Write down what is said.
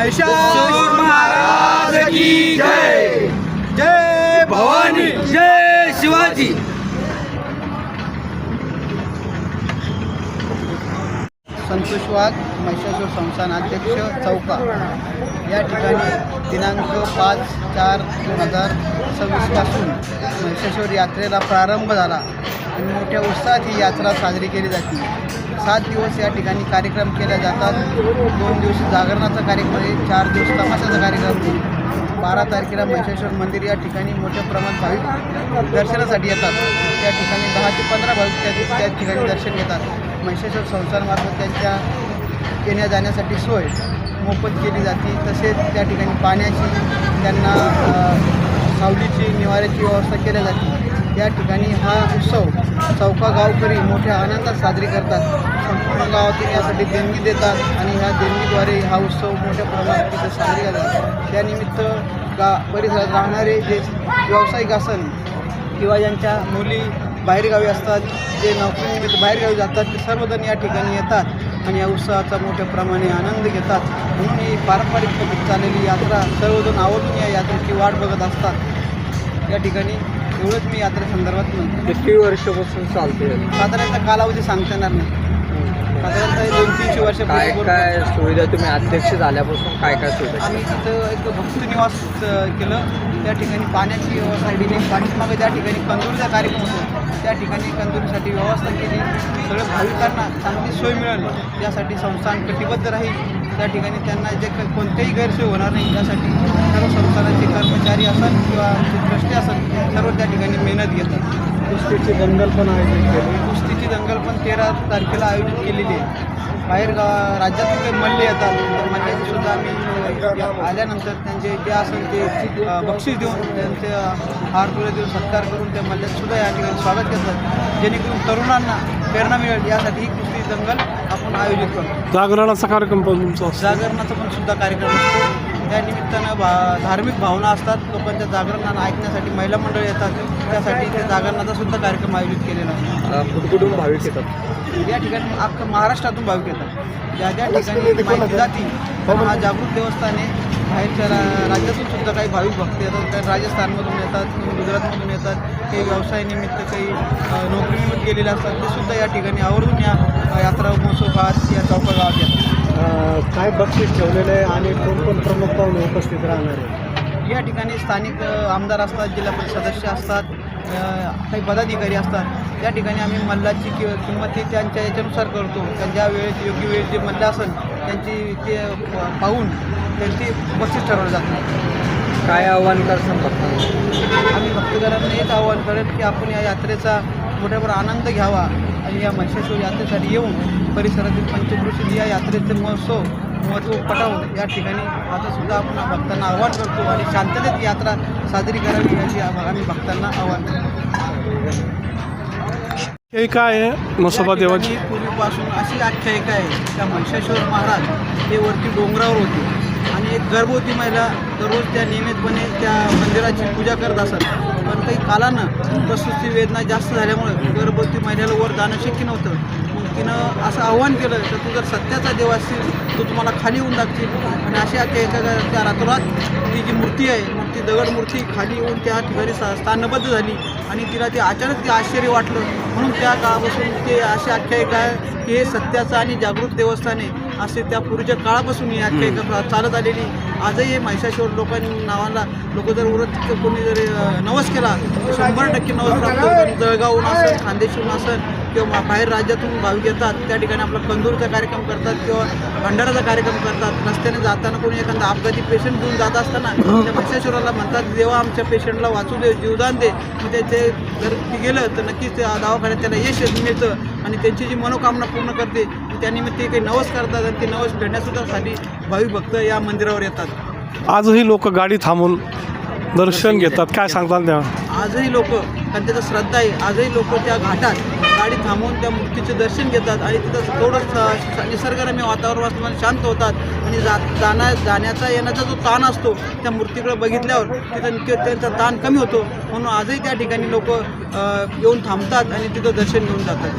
महिषासुर महाराज की जय। जय भवानी, जय शिवाजी। संतोष वाघ, महिषासुर संस्थान अध्यक्ष चौका। या ठिकाणी दिनांक 5/4/2026 पासून महिषासुर यात्रेला प्रारंभ झाला आणि मोठ्या उत्साहात ही यात्रा साजरी केली जाते। 7 दिवस या ठिकाणी कार्यक्रम केले जातात। 2 दिवस जागरणाचा कार्यक्रम आहे, 4 दिवस तमाशाचा कार्यक्रम आहे। 12 तारखेला महिषासुर मंदिर या ठिकाणी मोठ्या प्रमाणात भाविक दर्शनासाठी येतात। त्या ठिकाणी 10 ते 15 भाविक त्या ठिकाणी दर्शन घेतात। महिषासुर संस्थानामार्फत त्यांच्या येण्या जाण्यासाठी सोय मोफत केली जाते। तसेच त्या ठिकाणी पाण्याची, त्यांना सावलीची, निवाऱ्याची व्यवस्था केली जाते। या ठिकाणी हा उत्सव चौका गावकरी मोठ्या आनंदात साजरी करतात। संपूर्ण गावातून यासाठी देणगी देतात आणि ह्या देणगीद्वारे हा उत्सव मोठ्या प्रमाणात तिथे साजरी करतात। त्यानिमित्त परिसरात राहणारे जे व्यावसायिक असन किंवा ज्यांच्या मुली बाहेरगावी असतात, जे नोकरीनिमित्त बाहेरगावी जातात, ते सर्वजण या ठिकाणी येतात आणि या उत्सवाचा मोठ्या प्रमाणे आनंद घेतात। म्हणून ही पारंपरिक पद्धत चाललेली यात्रा सर्वजण आवर्जून या यात्रेची वाट बघत असतात। या ठिकाणी एवढंच मी यात्रेसंदर्भात म्हणतो। किती वर्षापासून चालते? साधारणतः कालावधी सांगता येणार नाही, साधारणतः 200-300 वर्षापूर्वी। काय सुविधा तुम्ही अध्यक्ष झाल्यापासून काय सुविधा? आम्ही तिथं एक भक्त निवास केलं। त्या ठिकाणी पाण्याची व्यवस्था केली। पाठीमागे त्या ठिकाणी कंदुरीचा कार्यक्रम होतो, त्या ठिकाणी कंदुरीसाठी व्यवस्था केली। सगळ्या भाविकांना चांगली सोय मिळाली यासाठी संस्थान कटिबद्ध राहील। त्या ठिकाणी त्यांना जे कोणत्याही गैरसोय होणार नाही यासाठी सर्व संस्थानाचे कर्मचारी असेल किंवा ट्रस्टी असेल सर्व त्या ठिकाणी मेहनत घेतात। कुस्तीची दंगल पण आयोजित केली। कुस्तीची दंगल पण 13 तारखेला आयोजित केलेली आहे। बाहेर राज्यातून काही मल्ले येतात, तर मल्ल्याची सुद्धा आम्ही आल्यानंतर त्यांचे जे असेल ते बक्षीस देऊन त्यांचे हार तुरे देऊन सत्कार करून त्या मल्ल्यातसुद्धा या ठिकाणी स्वागत करतात, जेणेकरून तरुणांना प्रेरणा मिळेल यासाठी ही कुस्ती दंगल आपण आयोजित करतो। जागरणाचा कार्यक्रम पण तुमचा? जागरणाचा पण सुद्धा कार्यक्रम असतो। त्या निमित्तानं धार्मिक भावना असतात लोकांच्या जागरणाला ऐकण्यासाठी महिला मंडळ येतात, त्यासाठी त्या जागरणाचा सुद्धा कार्यक्रम आयोजित केलेला आहे। कुठून भाविक येतात? या ठिकाणी अख्खं महाराष्ट्रातून भाविक येतात। ज्या ज्या ठिकाणी माहिती जाती हा जागृत देवस्थाने बाहेरच्या राज्यातून सुद्धा काही भाविक भक्त येतात। काही राजस्थानमधून येतात, काही गुजरातमधून येतात, काही व्यवसायानिमित्त, काही नोकरीनिमित्त गेलेले असतात, ते सुद्धा या ठिकाणी आवर्जून या यात्रा महोत्सव काळात या चौका गावात येतात। काय बक्षीस ठेवलेलं आहे आणि कोण प्रमुख पाहुणे उपस्थित राहणार आहे? या ठिकाणी स्थानिक आमदार असतात, जिल्हा परिषद सदस्य असतात, काही पदाधिकारी असतात। त्या ठिकाणी आम्ही मल्लाची किंमत त्यांच्या याच्यानुसार करतो। ज्या वेळेत योग्य वेळेत जे मल्ल असेल त्यांची ते पाहून त्यांची बक्षीस ठरवलं जातं। काय आव्हान करसान भक्तांना? आम्ही भक्तगणांना हेच आव्हान करेल की आपण या यात्रेचा मोठ्यावर आनंद घ्यावा आणि या महिषासुर यात्रेसाठी येऊन परिसरातील पंचक्रोशीतील या यात्रेचे महत्त्व पटावून या ठिकाणी आता सुद्धा आपण भक्तांना आव्हान करतो आणि शांततेत यात्रा साजरी करावी याची आम्ही भक्तांना आव्हान करतो। हे काय आहे म्हसोबा देवाची? पूर्वीपासून अशी आख्यायिका आहे, त्या महिषासुर महाराज हे वरती डोंगरावर होते आणि एक गर्भवती महिला दररोज त्या नियमितपणे त्या मंदिराची पूजा करत असत। पण काही कालानं प्रसूती वेदना जास्त झाल्यामुळे गर्भवती महिलेला वर जाणं शक्य नव्हतं। मग तिनं असं आव्हान केलं तर तू जर सत्याचा देव असशील तो तुम्हाला खाली येऊन दाखशील। आणि अशी आख्यायिका त्या रातोरात ती जी मूर्ती आहे, मग ती दगड मूर्ती खाली येऊन त्या ठिकाणी स्थानबद्ध झाली आणि तिला ते अचानक ते आश्चर्य वाटलं। म्हणून त्या काळापासून ते अशी आख्यायिका आहे की हे सत्याचं आणि जागृत देवस्थाने असे त्या पूर्वीच्या काळापासून ही आख्यायिका चालत आलेली। आजही हे महिषासुर लोकांनी नावाला लोक जर उरत कोणी जर नवस केला तर 100% नवस प्राप्त होतात। जळगावहून असेल, खानदेशहून असेल किंवा बाहेर राज्यातून भाविक येतात, त्या ठिकाणी आपला कंदूरचा कार्यक्रम करतात किंवा भंडाराचा कार्यक्रम करतात। रस्त्याने जाताना कोणी एखादा अपघाती पेशंट घेऊन जात असताना त्या महिषासुराला म्हणतात देवा आमच्या पेशंटला वाचू दे, जीवदान दे। मग त्याचे जर ती गेलं तर नक्कीच त्या दवाखान्यात त्याला यश मिळतं आणि त्यांची जी मनोकामना पूर्ण करते। त्यानिमित्त काही नवस करतात आणि ते नवस फेडण्यासाठी भाविक भक्त या मंदिरावर येतात। आजही लोक गाडी थांबून दर्शन घेतात, काय सांगतात त्या? आजही लोक, कारण त्याचं श्रद्धा आहे, आजही लोक त्या घाटात गाडी थांबवून त्या मूर्तीचे दर्शन घेतात आणि तिथं थोडं निसर्गरम्य वातावरण असल्यामुळे शांत होतात आणि जाण्याचा येण्याचा जो ताण असतो त्या मूर्तीकडे बघितल्यावर तिथं त्यांचा ताण कमी होतो। म्हणून आजही त्या ठिकाणी लोक येऊन थांबतात आणि तिथं दर्शन घेऊन जातात।